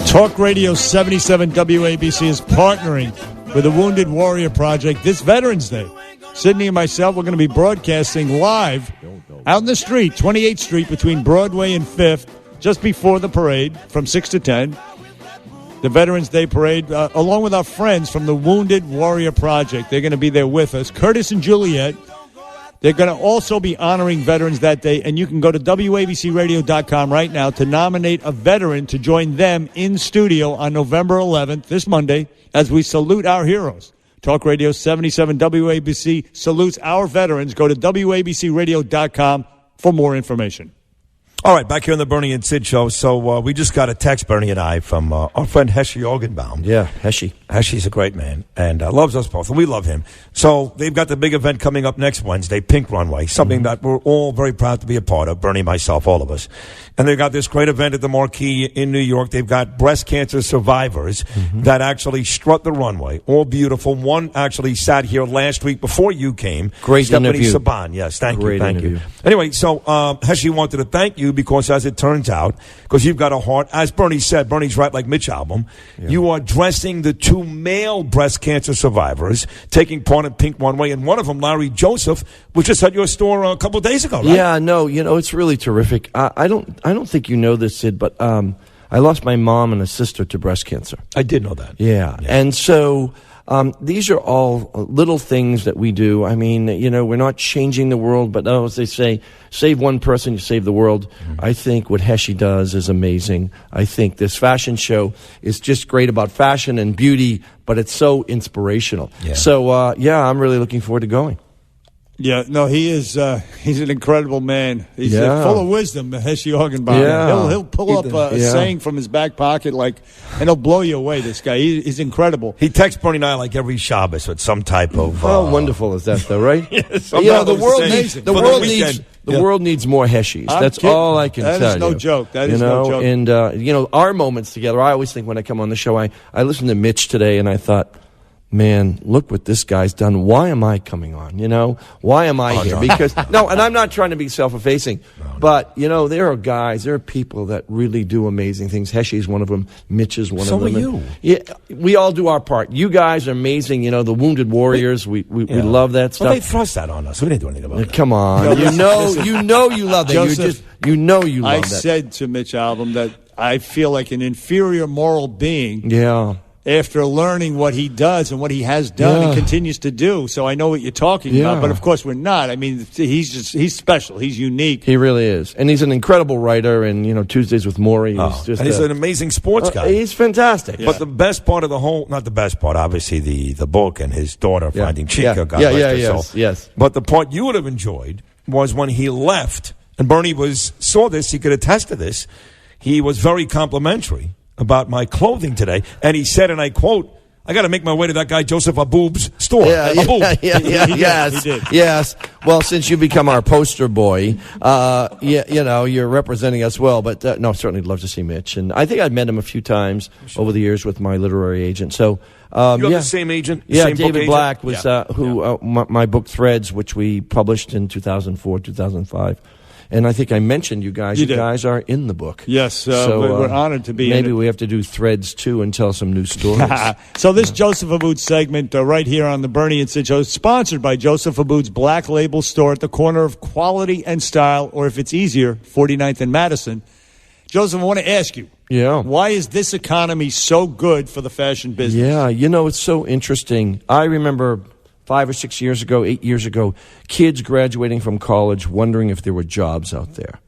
Talk Radio 77 WABC is partnering with the Wounded Warrior Project this Veterans Day. Sydney and myself, we're going to be broadcasting live out in the street, 28th Street between Broadway and 5th, just before the parade from 6 to 10. The Veterans Day Parade, along with our friends from the Wounded Warrior Project. They're going to be there with us. Curtis and Juliet. They're going to also be honoring veterans that day, and you can go to WABCRadio.com right now to nominate a veteran to join them in studio on November 11th, this Monday, as we salute our heroes. Talk Radio 77 WABC salutes our veterans. Go to WABCRadio.com for more information. All right, back here on the Bernie and Sid show. So we just got a text, Bernie and I, from our friend Heshy Orgenbaum. Yeah, Heshy. Heshy's a great man and loves us both, and we love him. So they've got the big event coming up next Wednesday, Pink Runway, something that we're all very proud to be a part of, Bernie, myself, all of us. And they've got this great event at the Marquee in New York. They've got breast cancer survivors that actually strut the runway, all beautiful. One actually sat here last week before you came. Great Stephanie interview. Saban, yes, thank Great you, thank interview. you. Anyway, so Heshy wanted to thank you because, as it turns out, because you've got a heart, as Bernie said, Bernie's right like Mitch album, you are dressing the two male breast cancer survivors taking part in Pink Runway, and one of them, Larry Joseph, was just at your store a couple of days ago, right? Yeah, no, it's really terrific. I don't think you know this, Sid, but I lost my mom and a sister to breast cancer. I did know that. Yeah. And so these are all little things that we do. I mean, we're not changing the world, but as they say, save one person, you save the world. I think what Heshy does is amazing. I think this fashion show is just great about fashion and beauty, but it's so inspirational. Yeah. So, I'm really looking forward to going. Yeah, no, he is. He's an incredible man. He's full of wisdom, Heshy Orgenbaum. Yeah. He'll pull up a saying from his back pocket, and he'll blow you away. This guy, he's incredible. He texts Bernie and I like every Shabbos with some type of. How wonderful is that, though, right? The world needs more Heshys. That's all I can tell you. That is no joke. That is no joke. And our moments together. I always think when I come on the show, I listened to Mitch today, and I thought, man, look what this guy's done. Why am I coming on? Why am I here? Because and I'm not trying to be self-effacing, but there are people that really do amazing things. Heshy's one of them. Mitch is one of them. So are you. Yeah, we all do our part. You guys are amazing. The Wounded Warriors. We love that stuff. Well, they thrust that on us. We didn't do anything about it. Come on, you love that. Joseph, you love I that. said to Mitch Albom that I feel like an inferior moral being. Yeah. After learning what he does and what he has done and continues to do. So I know what you're talking about, but of course we're not. I mean, he's special. He's unique. He really is. And he's an incredible writer, and, Tuesdays with Maury. He's an amazing sports guy. He's fantastic. Yeah. But the best part of not the best part, obviously, the book and his daughter finding Chica. God rest her soul. Yes. But the part you would have enjoyed was when he left, and Bernie saw this, he could attest to this, he was very complimentary about my clothing today, and he said, and I quote, I got to make my way to that guy Joseph Abboud's store. Yes. Well, since you become our poster boy, you're representing us well. But certainly love to see Mitch, and I think I've met him a few times over the years with my literary agent. So you have the same agent. Yeah, same David book Black agent? was my book Threads, which we published in 2004, 2005. And I think I mentioned you guys. You guys are in the book. Yes, so we're honored to be in it. Maybe we have to do Threads, too, and tell some new stories. So this Joseph Abboud segment right here on the Bernie and Sid Show is sponsored by Joseph Abboud's Black Label store at the corner of Quality and Style, or if it's easier, 49th and Madison. Joseph, I want to ask you, why is this economy so good for the fashion business? Yeah, it's so interesting. I remember 5 or 6 years ago, 8 years ago, kids graduating from college wondering if there were jobs out there.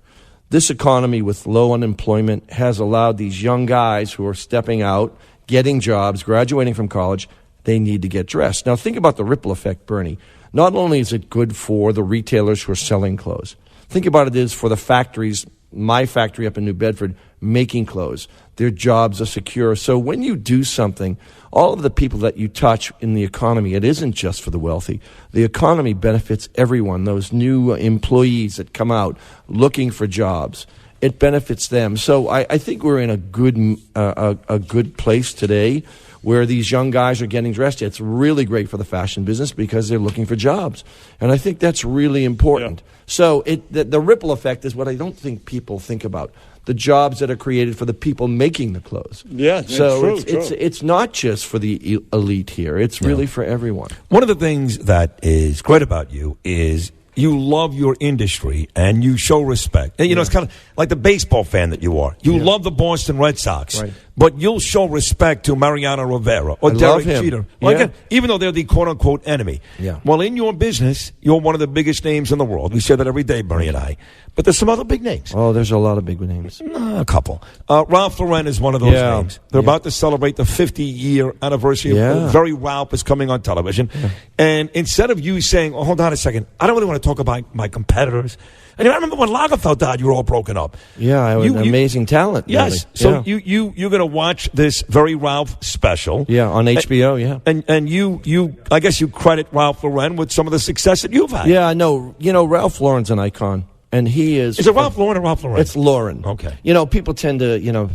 This economy with low unemployment has allowed these young guys who are stepping out, getting jobs, graduating from college, they need to get dressed. Now think about the ripple effect, Bernie. Not only is it good for the retailers who are selling clothes, think about it as for the factories, my factory up in New Bedford, making clothes. Their jobs are secure. So when you do something, all of the people that you touch in the economy, it isn't just for the wealthy. The economy benefits everyone, those new employees that come out looking for jobs. It benefits them. So I think we're in a good place today where these young guys are getting dressed. It's really great for the fashion business because they're looking for jobs. And I think that's really important. Yeah. So the ripple effect is what I don't think people think about. The jobs that are created for the people making the clothes. Yeah, so true. It's not just for the elite here. It's really for everyone. One of the things that is great about you is you love your industry and you show respect. And, it's kind of like the baseball fan that you are. You love the Boston Red Sox, but you'll show respect to Mariano Rivera or Derek Jeter. Well, again, even though they're the quote-unquote enemy. Yeah. Well, in your business, you're one of the biggest names in the world. We say that every day, Bernie and I. But there's some other big names. Oh, there's a lot of big names. A couple. Ralph Lauren is one of those names. They're about to celebrate the 50-year anniversary of Very Ralph is coming on television. Yeah. And instead of you saying, hold on a second, I don't really want to talk about my competitors. And I remember when Lagerfeld died, you were all broken up. Yeah, I was amazing talent. Yes. Really. So you're going to watch this Very Ralph special. Yeah, on HBO, And you I guess you credit Ralph Lauren with some of the success that you've had. Yeah, I know. Ralph Lauren's an icon. And he is... Is it Ralph Lauren or Ralph Lauren? It's Lauren. Okay. People tend to,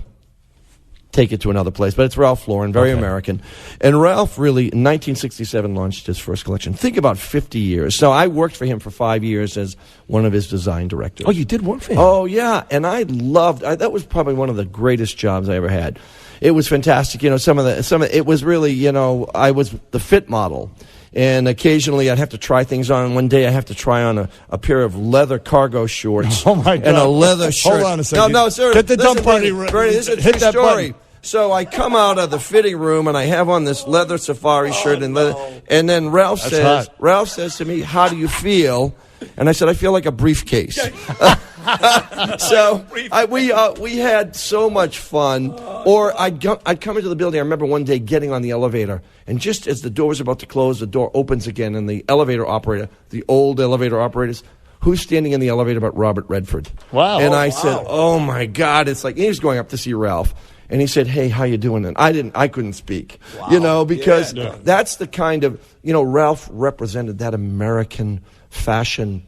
take it to another place, but it's Ralph Lauren, very American. And Ralph really, in 1967, launched his first collection. Think about 50 years. So I worked for him for 5 years as one of his design directors. Oh, you did work for him? Oh, yeah. And I loved... that was probably one of the greatest jobs I ever had. It was fantastic. It was really, I was the fit model. And occasionally I'd have to try things on. One day I have to try on a pair of leather cargo shorts. Oh, my God. And a leather shirt. Hold on a second. No, sir. Get the dump party. Bernie, this is a true story. So I come out of the fitting room and I have on this leather safari shirt and then Ralph says to me, "How do you feel?" And I said, "I feel like a briefcase." So we had so much fun. Or I'd come into the building. I remember one day getting on the elevator, and just as the door was about to close, the door opens again, and the elevator operator, the old elevator operators, who's standing in the elevator but Robert Redford? Wow. And I said, "Oh my God!" It's like he was going up to see Ralph. And he said, "Hey, how you doing?" And I couldn't speak, because that's the kind of, Ralph represented that American fashion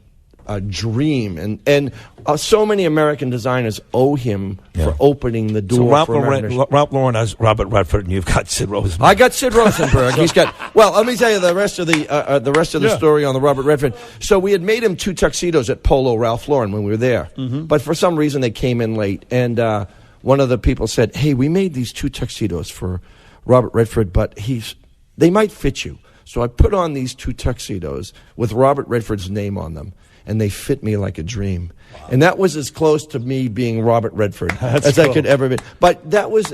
dream. And so many American designers owe him for opening the door for American. Ralph Lauren has Robert Redford, and you've got Sid Rosenberg. I got Sid Rosenberg. He's got. Well, let me tell you the rest of the story on the Robert Redford. So we had made him 2 tuxedos at Polo Ralph Lauren when we were there, but for some reason they came in late, and one of the people said, "Hey, we made these 2 tuxedos for Robert Redford, but they might fit you." So I put on these 2 tuxedos with Robert Redford's name on them, and they fit me like a dream. Wow. And that was as close to me being Robert Redford as I could ever be. But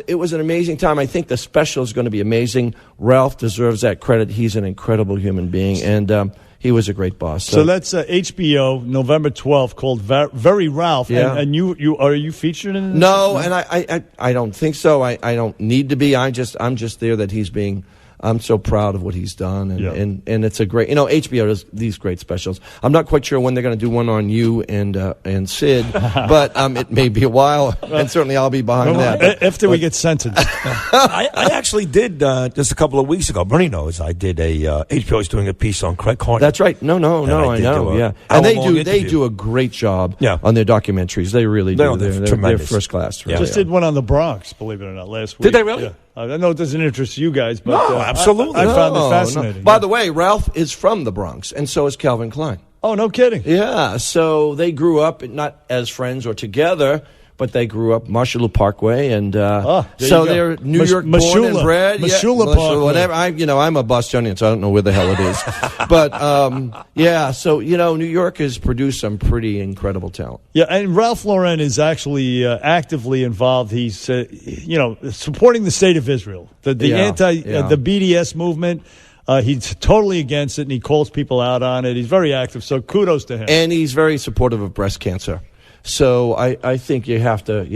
it was an amazing time. I think the special is going to be amazing. Ralph deserves that credit. He's an incredible human being, and he was a great boss. So that's HBO, November 12th, called Very Ralph. Yeah. And you are you featured in it? No, and I don't think so. I don't need to be. I'm just there that he's being. I'm so proud of what he's done, and it's a great. HBO does these great specials. I'm not quite sure when they're going to do one on you and Sid, but it may be a while, and certainly I'll be behind that. After we get sentenced. I actually did just a couple of weeks ago. Bernie knows I did HBO is doing a piece on Craig Carter. That's right. No, I know. And they do a great job on their documentaries. They really do. They're first class. Just did one on the Bronx, believe it or not, last week. Did they really? Yeah. I know it doesn't interest you guys, but absolutely. I found it fascinating. No. By the way, Ralph is from the Bronx, and so is Calvin Klein. Oh, no kidding. Yeah, so they grew up not as friends or together, but they grew up Marshallou Parkway, and so they're New York born and bred. Marshallou Parkway. Whatever. I'm a Bostonian, so I don't know where the hell it is. But so New York has produced some pretty incredible talent. Yeah, and Ralph Lauren is actually actively involved. He's supporting the state of Israel, the BDS movement. He's totally against it, and he calls people out on it. He's very active, so kudos to him. And he's very supportive of breast cancer. So I think you have to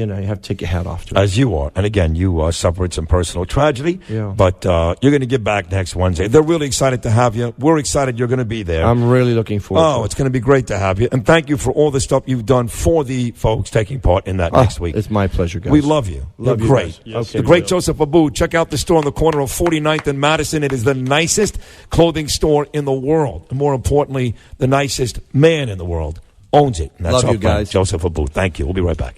take your hat off to him. As you are. And again, you suffered some personal tragedy, but you're going to get back next Wednesday. They're really excited to have you. We're excited you're going to be there. I'm really looking forward to it. It's going to be great to have you. And thank you for all the stuff you've done for the folks taking part in that next week. It's my pleasure, guys. We love you. Love you're you great. Yes, the great Joseph Abboud. Check out the store on the corner of 49th and Madison. It is the nicest clothing store in the world. And more importantly, the nicest man in the world owns it. And that's Love our you guys. Joseph Abboud. Thank you. We'll be right back.